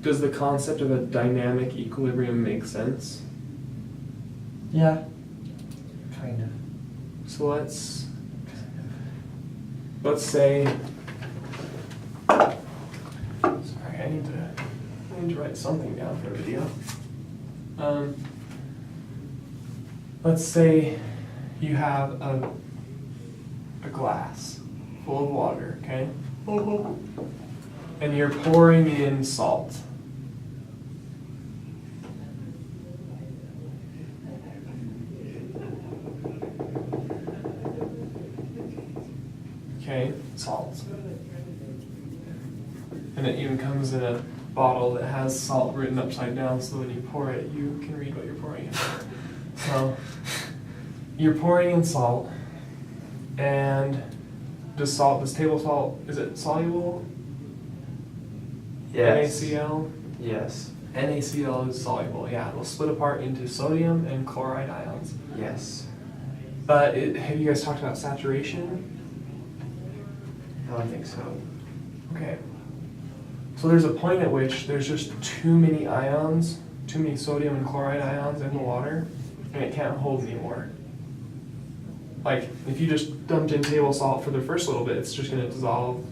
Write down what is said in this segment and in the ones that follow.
does the concept of a dynamic equilibrium make sense? Yeah. Kind of. So let's say, sorry, I need to write something down for a video. Let's say you have a glass full of water, okay? And you're pouring in salt. Okay, salt. And it even comes in a bottle that has salt written upside down, so when you pour it, you can read what you're pouring in. So, you're pouring in salt, and does table salt, is it soluble? Yes. NaCl? Yes. NaCl is soluble, yeah. It'll split apart into sodium and chloride ions. Yes. But have you guys talked about saturation? I don't think so. Okay. So there's a point at which there's just too many ions, too many sodium and chloride ions in the water, and it can't hold anymore. Like, if you just dumped in table salt for the first little bit, it's just going to dissolve.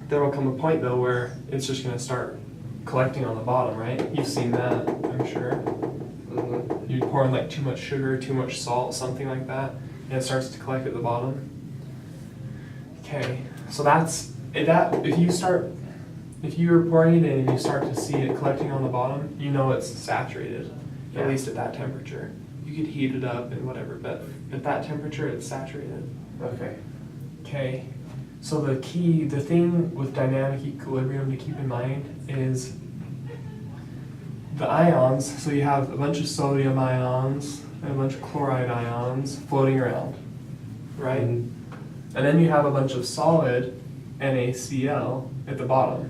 There will come a point, though, where it's just going to start collecting on the bottom, right? You've seen that, I'm sure. Mm-hmm. You pour in like too much sugar, too much salt, something like that, and it starts to collect at the bottom. Okay, so if you're pouring it in and you start to see it collecting on the bottom, you know it's saturated, Yeah. at least at that temperature. You could heat it up and whatever, but at that temperature, it's saturated. Okay. Okay, so the thing with dynamic equilibrium to keep in mind is the ions. So you have a bunch of sodium ions and a bunch of chloride ions floating around, right? Mm-hmm. And then you have a bunch of solid NaCl at the bottom.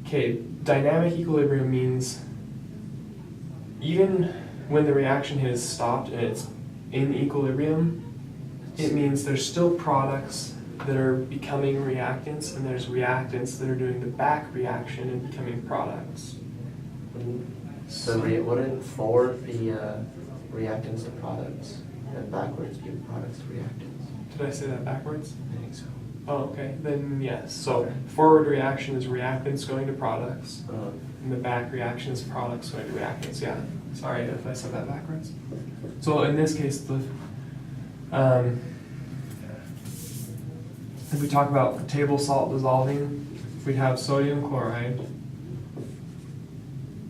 Okay, dynamic equilibrium means even when the reaction has stopped and it's in equilibrium, it means there's still products that are becoming reactants, and there's reactants that are doing the back reaction and becoming products. So wouldn't forward be reactants to products, and backwards be products to reactants? Did I say that backwards? I think so. Oh, okay. Then yes. So forward reaction is reactants going to products, and the back reaction is products going to reactants. Yeah. Sorry if I said that backwards. So in this case, if we talk about table salt dissolving, we have sodium chloride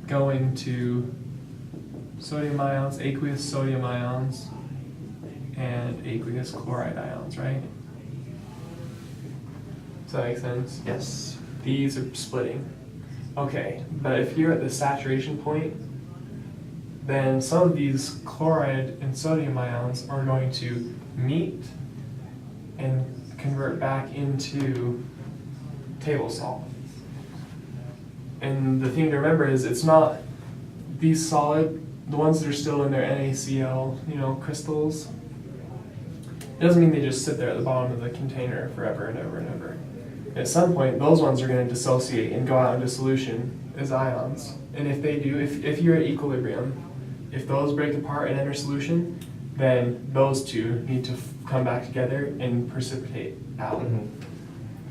going to sodium ions, aqueous sodium ions, and aqueous chloride ions, right? Does that make sense? Yes. These are splitting. Okay, but if you're at the saturation point, then some of these chloride and sodium ions are going to meet and convert back into table salt. And the thing to remember is it's not these solid, the ones that are still in their NaCl, crystals. It doesn't mean they just sit there at the bottom of the container forever and ever and ever. At some point, those ones are going to dissociate and go out into solution as ions. And if they do, if you're at equilibrium, if those break apart and enter solution, then those two need to come back together and precipitate out. Mm-hmm.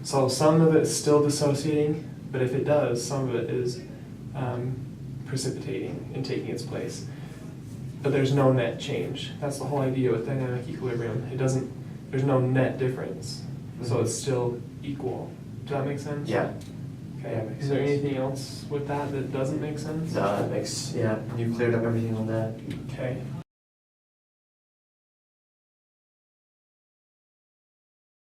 So some of it's still dissociating, but if it does, some of it is precipitating and taking its place. But there's no net change. That's the whole idea with dynamic equilibrium. There's no net difference. So Mhm. it's still equal. Does that make sense? Yeah. Okay. Yeah, makes Is there sense. anything else with that doesn't make sense? No, that makes, you cleared up everything on that. Okay.